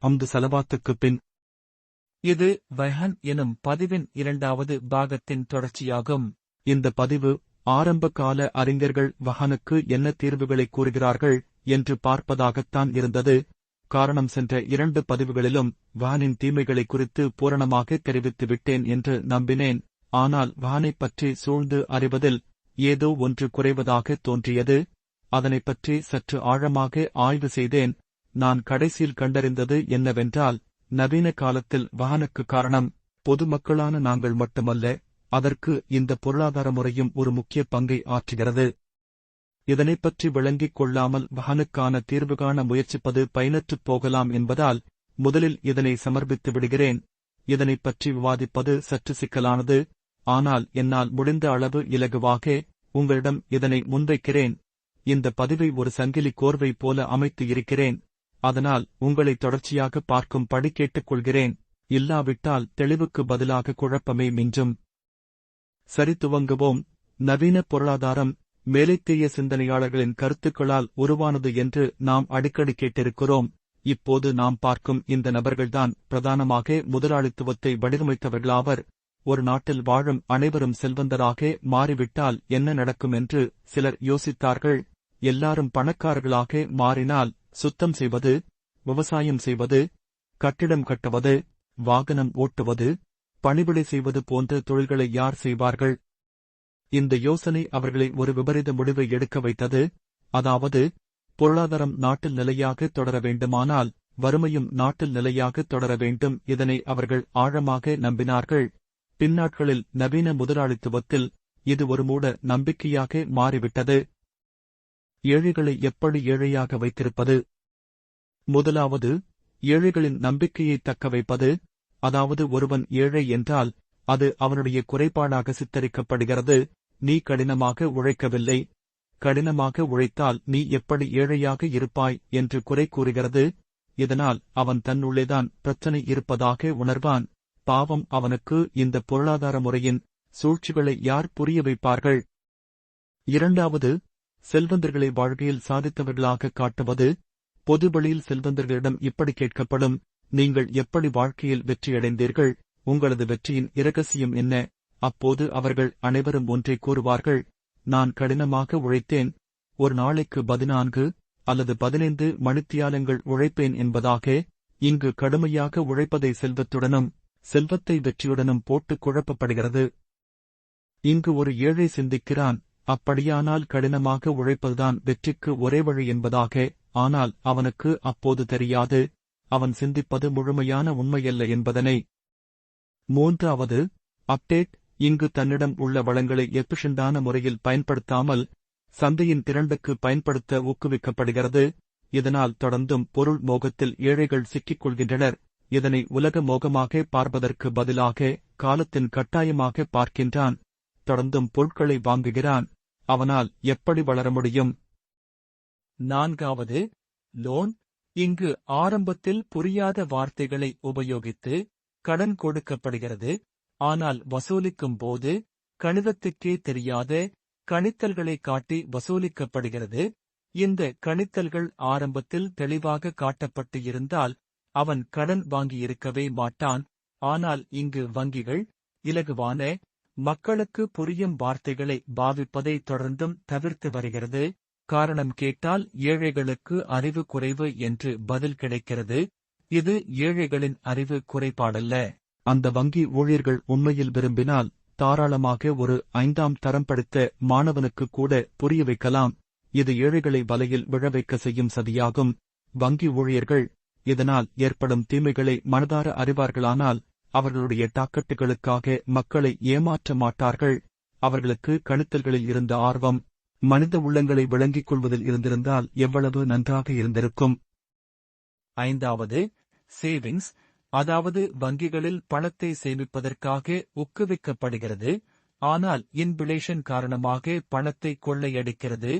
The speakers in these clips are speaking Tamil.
அம்து சலவாத்துக்குப் பின். இது வைஹன் எனும் பதிவின் 2வது பாகத்தின் தொடர்ச்சியாகும். இந்த பதிவு ஆரம்ப கால அறிஞர்கள் வஹனுக்கு என்ன தீர்வுகளை கூறுகிறார்கள் என்று பார்ப்பதாகத்தான் இருந்தது. காரணம் சென்ற 2 பதிவுகளிலும் வஹனின் தீமைகளை குறித்து பூரணமாக தெரிவித்து விட்டேன் என்று நம்பினேன். ஆனால் வஹனைப் பற்றி சூழ்ந்து அறிவதில் ஏதோ ஒன்று குறைவதாக தோன்றியது. அதனைப் பற்றி சற்று ஆழமாக ஆய்வு செய்தேன். நான் கடைசியில் கண்டறிந்தது என்னவென்றால், நவீன காலத்தில் வஹனுக்கு காரணம் பொதுமக்களான நாங்கள் மட்டுமல்ல, அதற்கு இந்த பொருளாதார முறையும் ஒரு முக்கிய பங்கை ஆற்றுகிறது. இதனைப் பற்றி விளங்கிக் கொள்ளாமல் வஹனுக்கான தீர்வு காண முயற்சிப்பது பயனற்றுப் போகலாம் என்பதால் முதலில் இதனை சமர்ப்பித்து விடுகிறேன். இதனைப் பற்றி விவாதிப்பது சற்று சிக்கலானது. ஆனால் என்னால் முடிந்த அளவு இலகுவாக உங்களிடம் இதனை முன்வைக்கிறேன். இந்த பதிவை ஒரு சங்கிலி கோர்வை போல அமைத்து இருக்கிறேன். அதனால் உங்களை தொடர்ச்சியாக பார்க்கும் படி கேட்டுக்கொள்கிறேன். இல்லாவிட்டால் தெளிவுக்கு பதிலாக குழப்பமே மிஞ்சும். சரி, துவங்குவோம். நவீன பொருளாதாரம் மேலைத்தேய சிந்தனையாளர்களின் கருத்துக்களால் உருவானது என்று நாம் அடிக்கடி கேட்டிருக்கிறோம். இப்போது நாம் பார்க்கும் இந்த நபர்கள்தான் பிரதானமாக முதலாளித்துவத்தை வடிவமைத்தவர்களாவர். ஒரு நாட்டில் வாழும் அனைவரும் செல்வந்தராக மாறிவிட்டால் என்ன நடக்கும் என்று சிலர் யோசித்தார்கள். எல்லாரும் பணக்காரர்களாக மாறினால் சுத்தம் செய்வது, விவசாயம் செய்வது, கட்டிடம் கட்டுவது, வாகனம் ஓட்டுவது, பணிவிடை செய்வது போன்ற தொழில்களை யார் செய்வார்கள்? இந்த யோசனை அவர்களை ஒரு விபரீத முடிவை எடுக்க வைத்தது. அதாவது, பொருளாதாரம் நாட்டில் நிலையாக தொடர வேண்டுமானால் வறுமையும் நாட்டில் நிலையாக தொடர வேண்டும். இதனை அவர்கள் ஆழமாக நம்பினார்கள். பின்னாட்களில் நவீன முதலாளித்துவத்தில் இது ஒரு மூட நம்பிக்கையாக மாறிவிட்டது. ஏழைகளை எப்படி ஏழையாக வைத்திருப்பது? முதலாவது, ஏழைகளின் நம்பிக்கையை தக்க வைப்பது. அதாவது, ஒருவன் ஏழை என்றால் அது அவனுடைய குறைபாடாக சித்தரிக்கப்படுகிறது. நீ கடினமாக உழைக்கவில்லை, கடினமாக உழைத்தால் நீ எப்படி ஏழையாக இருப்பாய் என்று குறை கூறுகிறது. இதனால் அவன் தன்னுள்ளேதான் பிரச்சனை இருப்பதாக உணர்வான். பாவம் அவனுக்கு. இந்த பொருளாதார முறையின் சூழ்ச்சிகளை யார் புரிய வைப்பார்கள்? இரண்டாவது, செல்வந்தர்களை வாழ்க்கையில் சாதித்தவர்களாக காட்டுவது. பொதுவெளியில் செல்வந்தர்களிடம் இப்படி கேட்கப்படும்: நீங்கள் எப்படி வாழ்க்கையில் வெற்றியடைந்தீர்கள்? உங்களது வெற்றியின் இரகசியம் என்ன? அப்போது அவர்கள் அனைவரும் ஒன்றை கூறுவார்கள்: நான் கடினமாக உழைத்தேன், ஒரு நாளைக்கு 14 அல்லது 15 மணித்தியாலங்கள் உழைப்பேன் என்பதாக. இங்கு கடுமையாக உழைப்பதை செல்வத்துடனும் செல்வத்தை வெற்றியுடனும் போட்டு குழப்பப்படுகிறது. இங்கு ஒரு ஏழை சிந்திக்கிறான், அப்படியானால் கடினமாக உழைப்பதுதான் வெற்றிக்கு ஒரே வழி என்பதாக. ஆனால் அவனுக்கு அப்போது தெரியாது, அவன் சிந்திப்பது முழுமையான உண்மையல்ல என்பதனை. மூன்றாவது, அப்டேட். இங்கு தன்னிடம் உள்ள வளங்களை எஃபிஷியண்டான முறையில் பயன்படுத்தாமல் சந்தையின் திரண்டுக்கு பயன்படுத்த ஊக்குவிக்கப்படுகிறது. இதனால் தொடர்ந்தும் பொருள் மோகத்தில் ஏழைகள் சிக்கிக் கொள்கின்றனர். இதனை உலக மோகமாக பார்ப்பதற்கு பதிலாக காலத்தின் கட்டாயமாக பார்க்கின்றான். தொடர்ந்தும் பொருட்களை வாங்குகிறான். அவனால் எப்படி வளர முடியும்? நான்காவது, லோன். இங்கு ஆரம்பத்தில் புரியாத வார்த்தைகளை உபயோகித்து கடன் கொடுக்கப்படுகிறது. ஆனால் வசூலிக்கும் போது கணிதத்துக்கே தெரியாத கணித்தல்களை காட்டி வசூலிக்கப்படுகிறது. இந்த கணித்தல்கள் ஆரம்பத்தில் தெளிவாக காட்டப்பட்டு இருந்தால் அவன் கடன் வாங்கியிருக்கவே மாட்டான். ஆனால் இங்கு வங்கிகள் இலகுவான, மக்களுக்கு புரியும் வார்த்தைகளை பாவிப்பதை தொடர்ந்தும் தவிர்த்து வருகிறது. காரணம் கேட்டால் ஏழைகளுக்கு அறிவு குறைவு என்று பதில் கிடைக்கிறது. இது ஏழைகளின் அறிவு குறைபாடல்ல. அந்த வங்கி ஊழியர்கள் உண்மையில் விரும்பினால் தாராளமாக ஒரு 5ஆம் தரம் படித்த மாணவனுக்கு கூட புரிய வைக்கலாம். இது ஏழைகளை வலையில் விழவைக்க செய்யும் சதியாகும். வங்கி ஊழியர்கள் இதனால் ஏற்படும் தீமைகளை மனதார அறிவார்களானால் அவர்களுடைய டாக்கெட்டுகளுக்காக மக்களை ஏமாற்ற மாட்டார்கள். அவர்களுக்கு கணித்தல்களில் இருந்த ஆர்வம் மனித உள்ளங்களை விளங்கிக் கொள்வதில் இருந்திருந்தால் எவ்வளவு நன்றாக இருந்திருக்கும். ஐந்தாவது, சேவிங்ஸ். அதாவது வங்கிகளில் பணத்தை சேமிப்பதற்காக ஊக்குவிக்கப்படுகிறது. ஆனால் இன்பிளேஷன் காரணமாக பணத்தை கொள்ளையடிக்கிறது.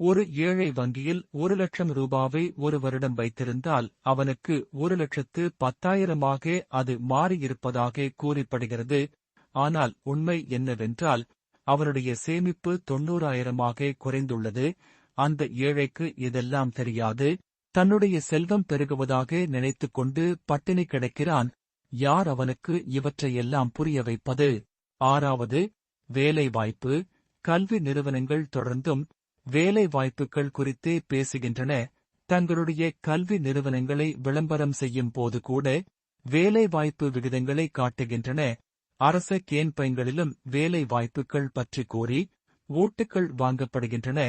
ஒரு ஏழை வங்கியில் 1 லட்சம் ரூபாவை ஒரு வருடம் வைத்திருந்தால் அவனுக்கு 1,10,000 அது மாறியிருப்பதாக கூறப்படுகிறது. ஆனால் உண்மை என்னவென்றால் அவருடைய சேமிப்பு 90,000 குறைந்துள்ளது. அந்த ஏழைக்கு இதெல்லாம் தெரியாது. தன்னுடைய செல்வம் பெருகுவதாக நினைத்துக் கொண்டு பட்டினி கிடக்கிறான். யார் அவனுக்கு இவற்றையெல்லாம் புரிய வைப்பது? 6வது, வேலைவாய்ப்பு. கல்வி நிறுவனங்கள் தொடர்ந்தும் வேலை வாய்ப்புகள் குறித்தே பேசுகின்றன. தங்களுடைய கல்வி நிறுவனங்களை விளம்பரம் செய்யும் போது கூட வேலைவாய்ப்பு விகிதங்களை காட்டுகின்றன. அரச கேன்பைன்களிலும் வேலை வாய்ப்புகள் பற்றி கூறி ஓட்டுகள் வாங்கப்படுகின்றன.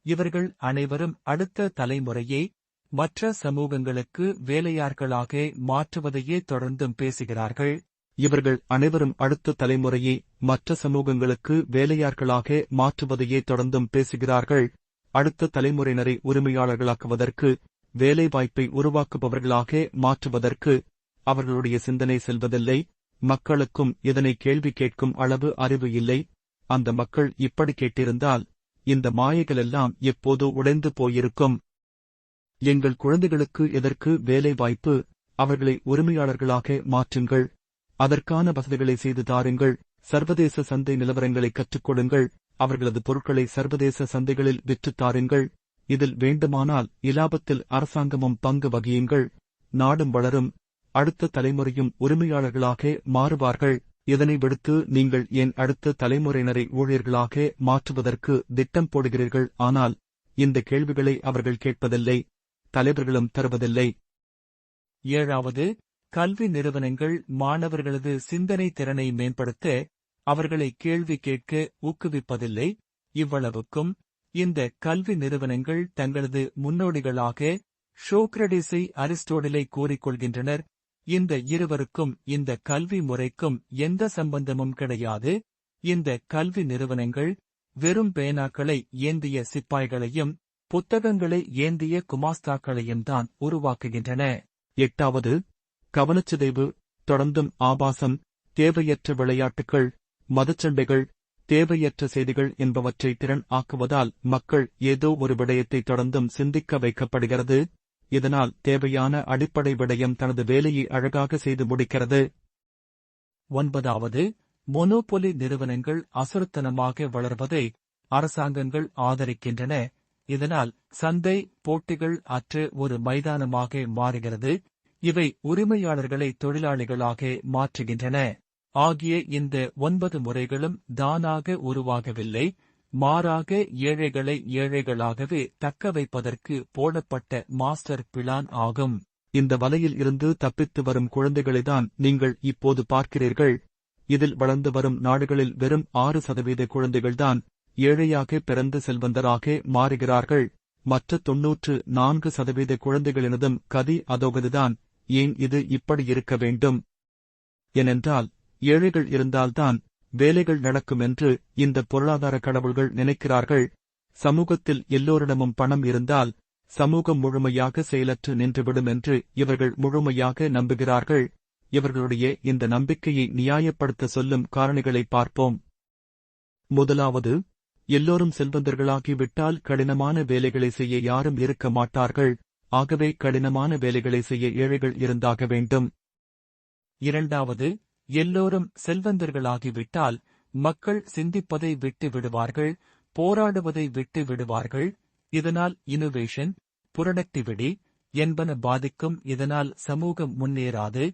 இவர்கள் அனைவரும் அடுத்த தலைமுறையை மற்ற சமூகங்களுக்கு வேலையாட்களாக மாற்றுவதையே தொடர்ந்தும் பேசுகிறார்கள். இவர்கள் அனைவரும் அடுத்த தலைமுறையை மற்ற சமூகங்களுக்கு வேலையாட்களாக மாற்றுவதையே தொடர்ந்தும் பேசுகிறார்கள். அடுத்த தலைமுறையினரை உரிமையாளர்களாக்குவதற்கு, வேலைவாய்ப்பை உருவாக்குபவர்களாக மாற்றுவதற்கு அவர்களுடைய சிந்தனை செல்வதில்லை. மக்களுக்கும் இதனை கேள்வி கேட்கும் அளவு அறிவு இல்லை. அந்த மக்கள் இப்படி கேட்டிருந்தால் இந்த மாயைகளெல்லாம் எப்போதோ உடைந்து போயிருக்கும். எங்கள் குழந்தைகளுக்கு எதற்கு வேலைவாய்ப்பு? அவர்களை உரிமையாளர்களாக மாற்றுங்கள். அதற்கான வசதிகளை செய்து தாருங்கள். சர்வதேச சந்தை நிலவரங்களை கற்றுக் கொடுங்கள். அவர்களது பொருட்களை சர்வதேச சந்தைகளில் விற்றுத் தாருங்கள். இதில் வேண்டுமானால் இலாபத்தில் அரசாங்கமும் பங்கு வகியுங்கள். நாடும் வளரும். அடுத்த தலைமுறையும் உரிமையாளர்களாக மாறுவார்கள். இதனை விடுத்து நீங்கள் ஏன் அடுத்த தலைமுறையினரை ஊழியர்களாக மாற்றுவதற்கு திட்டம் போடுகிறீர்கள்? ஆனால் இந்த கேள்விகளை அவர்கள் கேட்பதில்லை. தலைவர்களும் தருவதில்லை. 7வது, கல்வி நிறுவனங்கள் மாணவர்களது சிந்தனை திறனை மேம்படுத்த அவர்களை கேள்வி கேட்க ஊக்குவிப்பதில்லை. இவ்வளவுக்கும் இந்த கல்வி நிறுவனங்கள் தங்களது முன்னோடிகளாக சோக்ரடீஸை, அரிஸ்டோடலை கூறிக்கொள்கின்றனர். இந்த இருவருக்கும் இந்த கல்வி முறைக்கும் எந்த சம்பந்தமும் கிடையாது. இந்த கல்வி நிறுவனங்கள் வெறும் பேனாக்களை ஏந்திய சிப்பாய்களையும் புத்தகங்களை ஏந்திய குமாஸ்தாக்களையும் தான் உருவாக்குகின்றன. 8வது, கவனச்சிதைவு. தொடர்ந்தும் ஆபாசம், தேவையற்ற விளையாட்டுகள், மதச்சண்டைகள், தேவையற்ற செய்திகள் என்பவற்றை திறன் ஆக்குவதால் மக்கள் ஏதோ ஒரு விடயத்தை தொடர்ந்தும் சிந்திக்க வைக்கப்படுகிறது. இதனால் தேவையான அடிப்படை விடயம் தனது வேலையை அழகாக செய்து முடிக்கிறது. 9வது, மொனோபொலி நிறுவனங்கள் அசுரத்தனமாக வளர்வதை அரசாங்கங்கள் ஆதரிக்கின்றன. இதனால் சந்தை போட்டிகள் அற்ற ஒரு மைதானமாக மாறுகிறது. இவை உரிமையாளர்களை தொழிலாளிகளாக மாற்றுகின்றன. ஆகிய இந்த 9 முறைகளும் தானாக உருவாகவில்லை. மாறாக ஏழைகளை ஏழைகளாகவே தக்க வைப்பதற்கு போடப்பட்ட மாஸ்டர் பிளான் ஆகும். இந்த வலையில் இருந்து தப்பித்து வரும் குழந்தைகளைதான் நீங்கள் இப்போது பார்க்கிறீர்கள். இதில் வளர்ந்து வரும் நாடுகளில் வெறும் 6% குழந்தைகள்தான் ஏழையாக பிறந்து செல்வந்தராக மாறுகிறார்கள். மற்ற 94% குழந்தைகளினதும் கதி அதோகதுதான். ஏன் இது இப்படி இருக்க வேண்டும்? ஏனென்றால் ஏழைகள் இருந்தால்தான் வேலைகள் நடக்கும் என்று இந்த பொருளாதார கடவுள்கள் நினைக்கிறார்கள். சமூகத்தில் எல்லோரிடமும் பணம் இருந்தால் சமூகம் முழுமையாக செயலற்று நின்றுவிடும் என்று இவர்கள் முழுமையாக நம்புகிறார்கள். இவர்களுடைய இந்த நம்பிக்கையை நியாயப்படுத்த சொல்லும் காரணிகளை பார்ப்போம். முதலாவது, எல்லோரும் செல்வந்தர்களாகிவிட்டால் கடினமான வேலைகளை செய்ய யாரும் இருக்க மாட்டார்கள். ஆகவே கடினமான வேலைகளை செய்ய ஏழைகள் இருந்தாக வேண்டும். 2வது, எல்லோரும் செல்வந்தர்களாகிவிட்டால் மக்கள் சிந்திப்பதை விட்டு விடுவார்கள், போராடுவதை விட்டு விடுவார்கள். இதனால் இன்னோவேஷன், புரொடக்டிவிட்டி என்பன பாதிக்கும். இதனால் சமூகம் முன்னேறாது.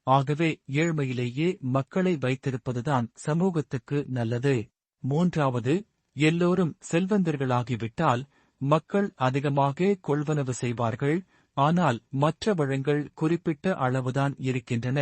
ஆகவே ஏழ்மையிலேயே மக்களை வைத்திருப்பதுதான் சமூகத்துக்கு நல்லது. 3வது, எல்லோரும் செல்வந்தர்களாகிவிட்டால் மக்கள் அதிகமாக கொள்வனவு செய்வார்கள். ஆனால் மற்ற வளங்கள் குறிப்பிட்ட அளவுதான் இருக்கின்றன.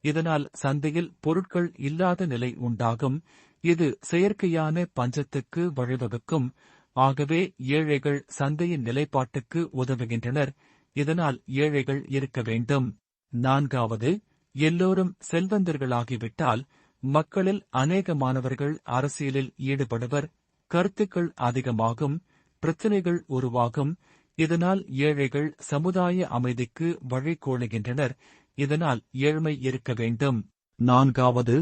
இதனால் சந்தையில் பொருட்கள் இல்லாத நிலை உண்டாகும். இது செயற்கையான பஞ்சத்துக்கு வழிவகுக்கும். ஆகவே ஏழைகள் சந்தையின் நிலைப்பாட்டுக்கு உதவுகின்றனர். இதனால் ஏழைகள் இருக்க வேண்டும். 4வது, எல்லோரும் செல்வந்தர்களாகிவிட்டால் மக்களில் அநேகமானவர்கள் அரசியலில் ஈடுபடுவர். கருத்துக்கள் அதிகமாகும், பிரச்சினைகள் உருவாகும். இதனால் ஏழைகள் சமுதாய அமைதிக்கு வழிகோலுகின்றனர். இதனால் ஏழ்மை இருக்க வேண்டும். 4வது,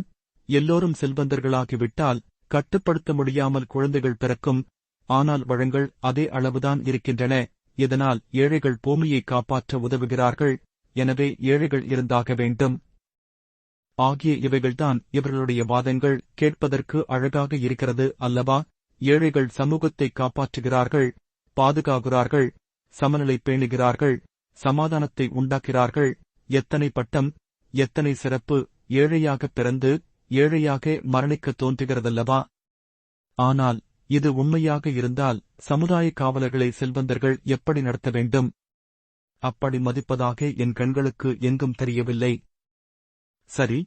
எல்லோரும் செல்வந்தர்களாகிவிட்டால் கட்டுப்படுத்த முடியாமல் குழந்தைகள் பிறக்கும். ஆனால் வளங்கள் அதே அளவுதான் இருக்கின்றன. இதனால் ஏழைகள் பூமியை காப்பாற்ற உதவுகிறார்கள். எனவே ஏழைகள் இருந்தாக வேண்டும். ஆகிய இவைகள்தான் இவர்களுடைய வாதங்கள். கேட்பதற்கு அழகாக இருக்கிறது அல்லவா? ஏழைகள் சமூகத்தை காப்பாற்றுகிறார்கள், பாதுகாக்கிறார்கள். சமநிலை பேணுகிறார்கள், சமாதானத்தை உண்டாக்கிறார்கள். எத்தனை பட்டம், எத்தனை சிறப்பு! ஏழையாகப் பிறந்து ஏழையாக மரணிக்கத் தோன்றுகிறதல்லவா? ஆனால் இது உண்மையாக இருந்தால் சமுதாய காவலர்களை செல்வந்தர்கள் எப்படி நடத்த வேண்டும்? அப்படி மதிப்பதாக என் கண்களுக்கு எங்கும் தெரியவில்லை. சரி,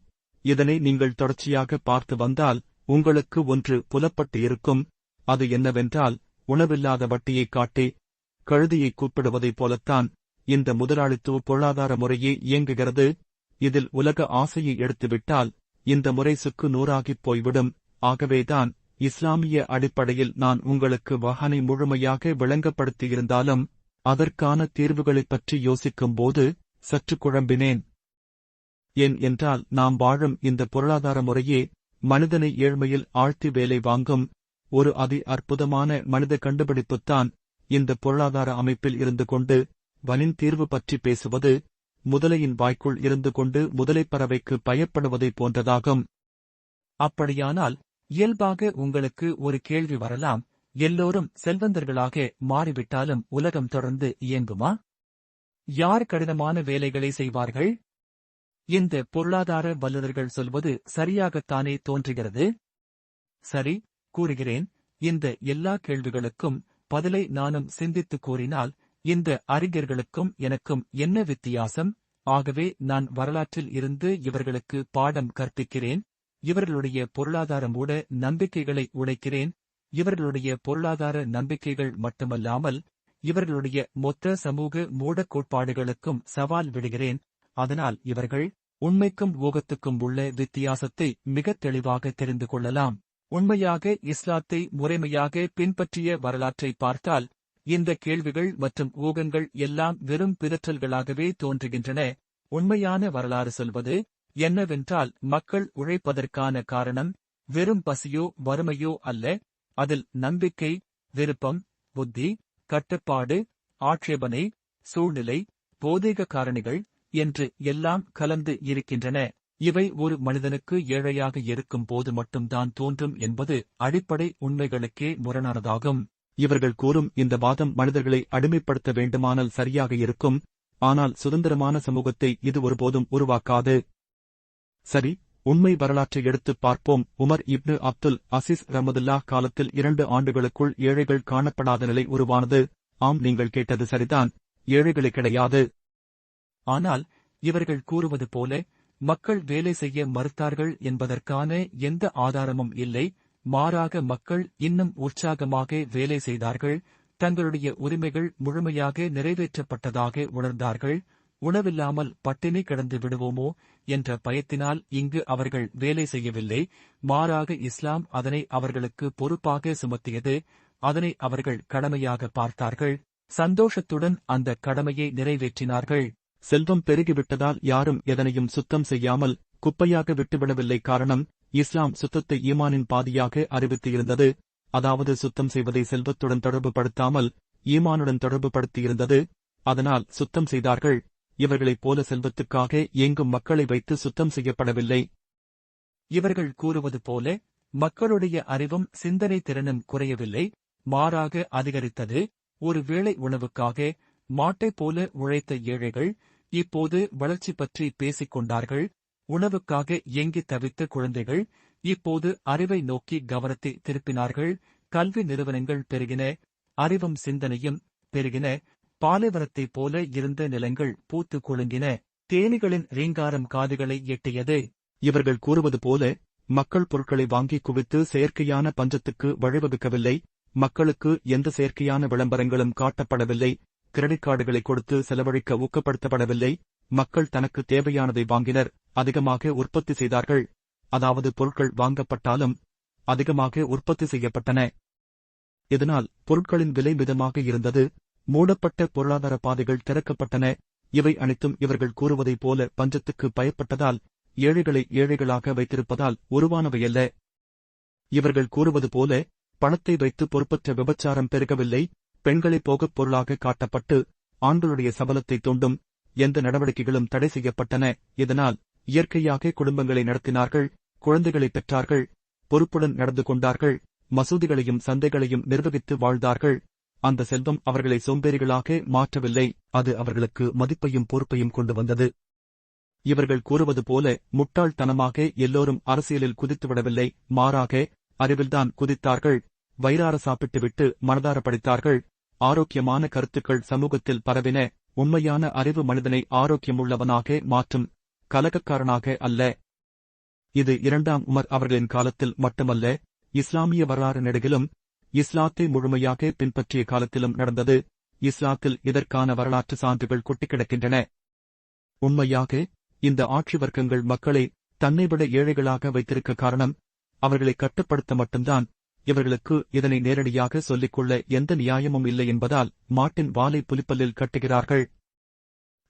இதனை நீங்கள் தொடர்ச்சியாக பார்த்து வந்தால் உங்களுக்கு ஒன்று புலப்பட்டு இருக்கும். அது என்னவென்றால், உணவில்லாத வட்டியைக் காட்டி கழுதியை கூப்பிடுவதைப் போலத்தான் இந்த முதலாளித்துவ பொருளாதார முறையே இயங்குகிறது. இதில் உலக ஆசையை எடுத்துவிட்டால் இந்த முறை சுக்கு நூறாகிப் போய்விடும். ஆகவேதான் இஸ்லாமிய அடிப்படையில் நான் உங்களுக்கு வஹனை முழுமையாக விளங்கப்படுத்தியிருந்தாலும் அதற்கான தீர்வுகளைப் பற்றி யோசிக்கும்போது சற்று குழம்பினேன். ஏன் என்றால், நாம் வாழும் இந்த பொருளாதார முறையே மனிதனை ஏழ்மையில் ஆழ்த்தி வேலை வாங்கும் ஒரு அற்புதமான மனித கண்டுபிடிப்புத்தான். இந்த பொருளாதார அமைப்பில் இருந்து கொண்டு வனின் தீர்வு பற்றி பேசுவது முதலையின் வாய்க்குள் இருந்து கொண்டு முதலைப் பறவைக்கு பயப்படுவதைப் போன்றதாகும். அப்படியானால் இயல்பாக உங்களுக்கு ஒரு கேள்வி வரலாம், எல்லோரும் செல்வந்தர்களாக மாறிவிட்டாலும் உலகம் தொடர்ந்து இயங்குமா? யார் கடினமான வேலைகளை செய்வார்கள்? இந்த பொருளாதார வல்லுநர்கள் சொல்வது சரியாகத்தானே தோன்றுகிறது. சரி, கூறுகிறேன். இந்த எல்லா கேள்விகளுக்கும் பதிலை நானும் சிந்தித்து கூறினால், இந்த அறிஞர்களுக்கும் எனக்கும் என்ன வித்தியாசம்? ஆகவே நான் வரலாற்றில் இருந்து இவர்களுக்கு பாடம் கற்பிக்கிறேன். இவர்களுடைய பொருளாதார மூட நம்பிக்கைகளை உடைக்கிறேன். இவர்களுடைய பொருளாதார நம்பிக்கைகள் மட்டுமல்லாமல் இவர்களுடைய மொத்த சமூக மூடக் கோட்பாடுகளுக்கும் சவால் விடுகிறேன். அதனால் இவர்கள் உண்மைக்கும் ஊகத்துக்கும் உள்ள வித்தியாசத்தை மிகத் தெளிவாக தெரிந்து கொள்ளலாம். உண்மையாக இஸ்லாத்தை முறைமையாக பின்பற்றிய வரலாற்றை பார்த்தால் இந்த கேள்விகள் மற்றும் ஊகங்கள் எல்லாம் வெறும் பிதற்றல்களாகவே தோன்றுகின்றன. உண்மையான வரலாறு சொல்வது என்னவென்றால், மக்கள் உழைப்பதற்கான காரணம் வெறும் பசியோ வறுமையோ அல்ல. அதில் நம்பிக்கை, விருப்பம், புத்தி, கட்டுப்பாடு, ஆட்சேபனை, சூழ்நிலை, போதீக காரணிகள் என்று எல்லாம் கலந்து இருக்கின்றன. இவை ஒரு மனிதனுக்கு ஏழையாக இருக்கும் போது மட்டும்தான் தோன்றும் என்பது அடிப்படை உண்மைகளுக்கே முரணானதாகும். இவர்கள் கூறும் இந்த வாதம் மனிதர்களை அடிமைப்படுத்த வேண்டுமானால் சரியாக இருக்கும். ஆனால் சுதந்திரமான சமூகத்தை இது ஒருபோதும் உருவாக்காது. சரி, உண்மை வரலாற்றை எடுத்துப் பார்ப்போம். உமர் இப்னு அப்துல் அசீஸ் ரஹ்மத்துல்லாஹ் காலத்தில் 2 ஆண்டுகளுக்குள் ஏழைகள் காணப்படாத நிலை உருவானது. ஆம், நீங்கள் கேட்டது சரிதான், ஏழைகளே கிடையாது. ஆனால் இவர்கள் கூறுவது போல மக்கள் வேலை செய்ய மறுத்தார்கள் என்பதற்கான எந்த ஆதாரமும் இல்லை. மாறாக மக்கள் இன்னும் உற்சாகமாக வேலை செய்தார்கள். தங்களுடைய உரிமைகள் முழுமையாக நிறைவேற்றப்பட்டதாக உணர்ந்தார்கள். உணவில்லாமல் பட்டினி கிடந்து விடுவோமோ என்ற பயத்தினால் இங்கு அவர்கள் வேலை செய்யவில்லை. மாறாக இஸ்லாம் அதனை அவர்களுக்கு பொறுப்பாக சுமத்தியது. அதனை அவர்கள் கடமையாக பார்த்தார்கள். சந்தோஷத்துடன் அந்த கடமையை நிறைவேற்றினார்கள். செல்வம் பெருகிவிட்டதால் யாரும் எதனையும் சுத்தம் செய்யாமல் குப்பையாக விட்டுவிடவில்லை. காரணம், இஸ்லாம் சுத்தத்தை ஈமானின் பாதியாக அறிவித்து இருந்தது. அதாவது சுத்தம் செய்வதை செல்வத்துடன் தொடர்பு படுத்தாமல் ஈமானுடன் தொடர்பு படுத்தியிருந்தது. அதனால் சுத்தம் செய்தார்கள். இவர்களைப் போல செல்வத்துக்காக ஏங்கும் மக்களை வைத்து சுத்தம் செய்யப்படவில்லை. இவர்கள் கூறுவது போல மக்களுடைய அறிவும் சிந்தனை திறனும் குறையவில்லை, மாறாக அதிகரித்தது. ஒரு வேளை உணவுக்காக மாட்டைப் போல உழைத்த ஏழைகள் இப்போது வளர்ச்சி பற்றி பேசிக் கொண்டார்கள். உணவுக்காக ஏங்கி தவித்த குழந்தைகள் இப்போது அறிவை நோக்கி கவனத்தை திருப்பினார்கள். கல்வி நிறுவனங்கள் பெருகின, அறிவும் சிந்தனையும் பெருகின. பாலைவனத்தைப் போல இருந்த நிலங்கள் பூத்து குலுங்கின. தேனீகளின் ரீங்காரம் காதுகளை எட்டியது. இவர்கள் கூறுவது போல மக்கள் பொருட்களை வாங்கி குவித்து செயற்கையான பஞ்சத்துக்கு வழிவகுக்கவில்லை. மக்களுக்கு எந்த செயற்கையான விளம்பரங்களும் காட்டப்படவில்லை. கிரெடிட் கார்டுகளை கொடுத்து செலவழிக்க ஊக்கப்படுத்தப்படவில்லை. மக்கள் தனக்கு தேவையானதை வாங்கினர், அதிகமாக உற்பத்தி செய்தார்கள். அதாவது பொருட்கள் வாங்கப்பட்டாலும் அதிகமாக உற்பத்தி செய்யப்பட்டன. இதனால் பொருட்களின் விலை மிதமாக இருந்தது. மூடப்பட்ட பொருளாதார பாதைகள் திறக்கப்பட்டன. இவை அனைத்தும் இவர்கள் கூறுவதைப் போல பஞ்சத்துக்கு பயப்பட்டதால், ஏழைகளை ஏழைகளாக வைத்திருப்பதால் உருவானவையல்ல. இவர்கள் கூறுவது போல பணத்தை வைத்து பொறுப்பற்ற விபச்சாரம் பெருகவில்லை. பெண்களை போகப் பொருளாக காட்டப்பட்டு ஆண்களுடைய சபலத்தை தூண்டும் எந்த நடவடிக்கைகளும் தடை செய்யப்பட்டன. இதனால் இயற்கையாக குடும்பங்களை நடத்தினார்கள், குழந்தைகளை பெற்றார்கள், பொறுப்புடன் நடந்து கொண்டார்கள், மசூதிகளையும் சந்தைகளையும் நிர்வகித்து வாழ்ந்தார்கள். அந்த செல்வம் அவர்களை சோம்பேறிகளாக மாற்றவில்லை, அது அவர்களுக்கு மதிப்பையும் பொறுப்பையும் கொண்டு வந்தது. இவர்கள் கூறுவது போல முட்டாள்தனமாக எல்லோரும் அரசியலில் குதித்துவிடவில்லை, மாறாக அறிவில்தான் குதித்தார்கள். வயிறார சாப்பிட்டுவிட்டு மனதார படித்தார்கள். ஆரோக்கியமான கருத்துக்கள் சமூகத்தில் பரவின. உண்மையான அறிவு மனிதனை ஆரோக்கியமுள்ளவனாக மாற்றும், கலகக்காரனாக அல்ல. இது 2ஆம் உமர் அவர்களின் காலத்தில் மட்டுமல்ல, இஸ்லாமிய வரலாறு நெடுகிலும், இஸ்லாத்தை முழுமையாக பின்பற்றிய காலத்திலும் நடந்தது. இஸ்லாத்தில் இதற்கான வரலாற்று சான்றுகள் கொட்டிக்கிடக்கின்றன. உண்மையாக இந்த ஆட்சி வர்க்கங்கள் மக்களை தன்னைவிட ஏழைகளாக வைத்திருக்க காரணம், அவர்களை கட்டுப்படுத்த மட்டும்தான். இவர்களுக்கு இதனை நேரடியாக சொல்லிக்கொள்ள எந்த நியாயமும் இல்லை என்பதால் மாட்டின் வாலை புலிப்பல்லில் கட்டுகிறார்கள்.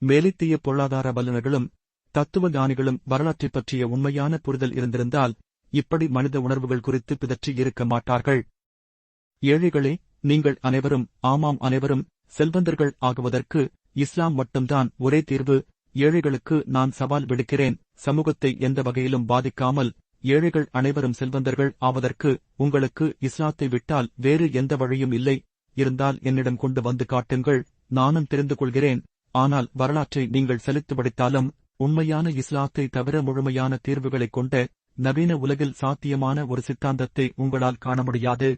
மேலித்திய பொருளாதார வல்லுநர்களும் தத்துவ ஞானிகளும் வரலாற்றைப் பற்றிய உண்மையான புரிதல் இருந்திருந்தால் இப்படி மனித உணர்வுகள் குறித்து பிதற்றி இருக்க மாட்டார்கள். ஏழைகளே, நீங்கள் அனைவரும், ஆமாம் அனைவரும் செல்வந்தர்கள் ஆகுவதற்கு இஸ்லாம் மட்டும்தான் ஒரே தீர்வு. ஏழைகளுக்கு நான் சவால் விடுக்கிறேன், சமூகத்தை எந்த வகையிலும் பாதிக்காமல் ஏழைகள் அனைவரும் செல்வந்தர்கள் ஆவதற்கு உங்களுக்கு இஸ்லாத்தை விட்டால் வேறு எந்த வழியும் இல்லை. இருந்தால் என்னிடம் கொண்டு வந்து காட்டுங்கள், நானும் தெரிந்து கொள்கிறேன். ஆனால் வரலாற்றை நீங்கள் செலுத்து படித்தாலும் உண்மையான இஸ்லாத்தை தவிர முழுமையான தீர்வுகளைக் கொண்ட நவீன உலகில் சாத்தியமான ஒரு சித்தாந்தத்தை உங்களால் காண முடியாது.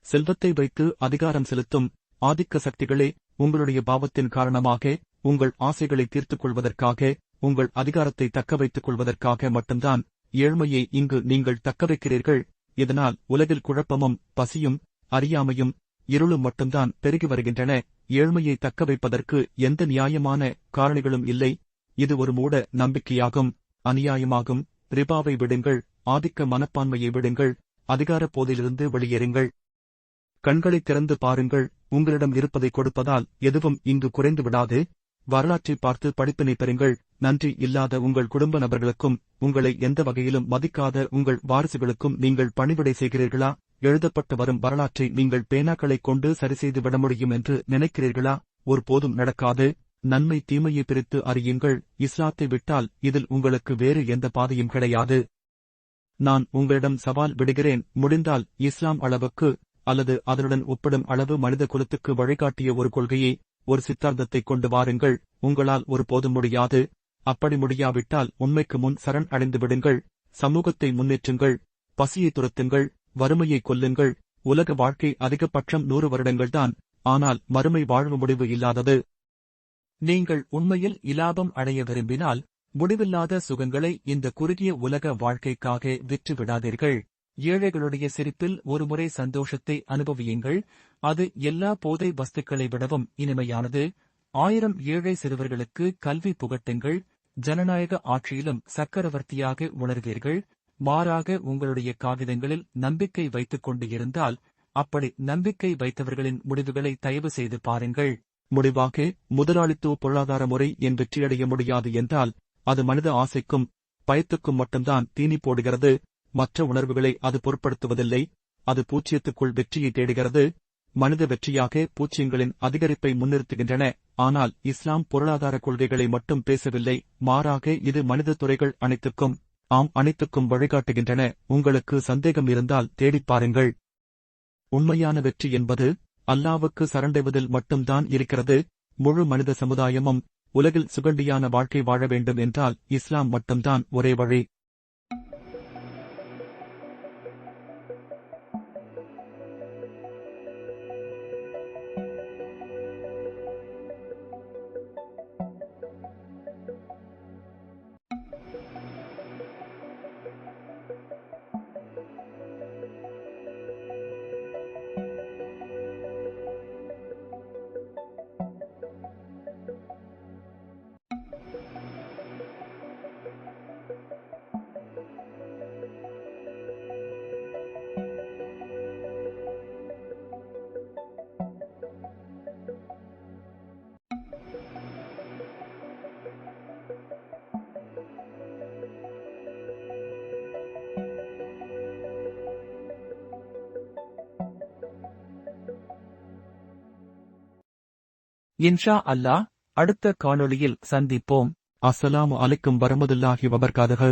செல்வத்தை வைத்து அதிகாரம் செலுத்தும் ஆதிக்க சக்திகளே, உங்களுடைய பாவத்தின் காரணமாக, உங்கள் ஆசைகளை தீர்த்துக் கொள்வதற்காக, உங்கள் அதிகாரத்தை தக்கவைத்துக் கொள்வதற்காக மட்டும்தான் ஏழ்மையை இங்கு நீங்கள் தக்கவைக்கிறீர்கள். இதனால் உலகில் குழப்பமும் பசியும் அறியாமையும் இருளும் மட்டும்தான் பெருகி வருகின்றன. ஏழ்மையை தக்கவைப்பதற்கு எந்த நியாயமான காரணிகளும் இல்லை. இது ஒரு மூட நம்பிக்கையாகும், அநியாயமாகும். ரிபாவை விடுங்கள், ஆதிக்க மனப்பான்மையை விடுங்கள், அதிகார போதிலிருந்து வெளியேறுங்கள். கண்களை திறந்து பாருங்கள், உங்களிடம் இருப்பதை கொடுப்பதால் எதுவும் இங்கு குறைந்து விடாது. வரலாற்றை பார்த்து படிப்பினை பெறுங்கள். நன்றி இல்லாத உங்கள் குடும்ப நபர்களுக்கும், உங்களை எந்த வகையிலும் மதிக்காத உங்கள் வாரிசுகளுக்கும் நீங்கள் பணிவிடை செய்கிறீர்களா? எழுதப்பட்டு வரும் வரலாற்றை நீங்கள் பேனாக்களைக் கொண்டு சரிசெய்து விட முடியும் என்று நினைக்கிறீர்களா? ஒருபோதும் நடக்காது. நன்மை தீமையை பிரித்து அறியுங்கள். இஸ்லாத்தை விட்டால் இதில் உங்களுக்கு வேறு எந்த பாதையும் கிடையாது. நான் உங்களிடம் சவால் விடுகிறேன், முடிந்தால் இஸ்லாம் அளவுக்கு அல்லது அதனுடன் ஒப்பிடும் அளவு மனித குலத்துக்கு வழிகாட்டிய ஒரு கொள்கையை, ஒரு சித்தாந்தத்தைக் கொண்டு வாருங்கள். உங்களால் ஒருபோதும் முடியாது. அப்படி முடியாவிட்டால் உண்மைக்கு முன் சரண் அடைந்து விடுங்கள். சமூகத்தை முன்னேற்றுங்கள், பசியை துரத்துங்கள், வறுமையை கொல்லுங்கள். உலக வாழ்க்கை அதிகபட்சம் 100 வருடங்கள்தான், ஆனால் மறுமை வாழ்வு முடிவு இல்லாதது. நீங்கள் உண்மையில் இலாபம் அடைய விரும்பினால் முடிவில்லாத சுகங்களை இந்த குறுகிய உலக வாழ்க்கைக்காக விற்றுவிடாதீர்கள். ஏழைகளுடைய சிரிப்பில் ஒருமுறை சந்தோஷத்தை அனுபவியுங்கள். அது எல்லா போதை வஸ்துக்களை விடவும் இனிமையானது. 1000 ஏழை சிறுவர்களுக்கு கல்வி புகட்டுங்கள். ஜனநாயக ஆட்சியிலும் சக்கரவர்த்தியாக உணர்வீர்கள். மாறாக உங்களுடைய காகிதங்களில் நம்பிக்கை வைத்துக் கொண்டு இருந்தால், அப்படி நம்பிக்கை வைத்தவர்களின் முடிவுகளை தயவு செய்து பாருங்கள். முடிவாக, முதலாளித்துவ பொருளாதார முறை என் வெற்றியடைய முடியாது என்றால் அது மனித ஆசைக்கும் பயத்துக்கும் மட்டும்தான் தீனி போடுகிறது. மற்ற உணர்வுகளை அது பொருட்படுத்துவதில்லை. அது பூச்சியத்துக்குள் வெற்றியை தேடுகிறது. மனித வெற்றியாக பூச்சியங்களின் அதிகரிப்பை முன்னிறுத்துகின்றன. ஆனால் இஸ்லாம் பொருளாதார கொள்கைகளை மட்டும் பேசவில்லை, மாறாக இது மனித துறைகள் அனைத்துக்கும், அனைத்துக்கும் வழிகாட்டுகின்றன. உங்களுக்கு சந்தேகம் இருந்தால் தேடிப் பாருங்கள். உண்மையான வெற்றி என்பது அல்லாவுக்கு சரண்டைவதில் மட்டும்தான் இருக்கிறது. முழு மனித சமுதாயமும் உலகில் சுகண்டியான வாழ்க்கை வாழ வேண்டும் என்றால் இஸ்லாம் மட்டும்தான் ஒரே வழி. இன்ஷா அல்லாஹ் அடுத்த காணொளியில் சந்திப்போம். அஸ்ஸலாமு அலைக்கும் வரஹ்மத்துல்லாஹி வபரகாத்துஹு.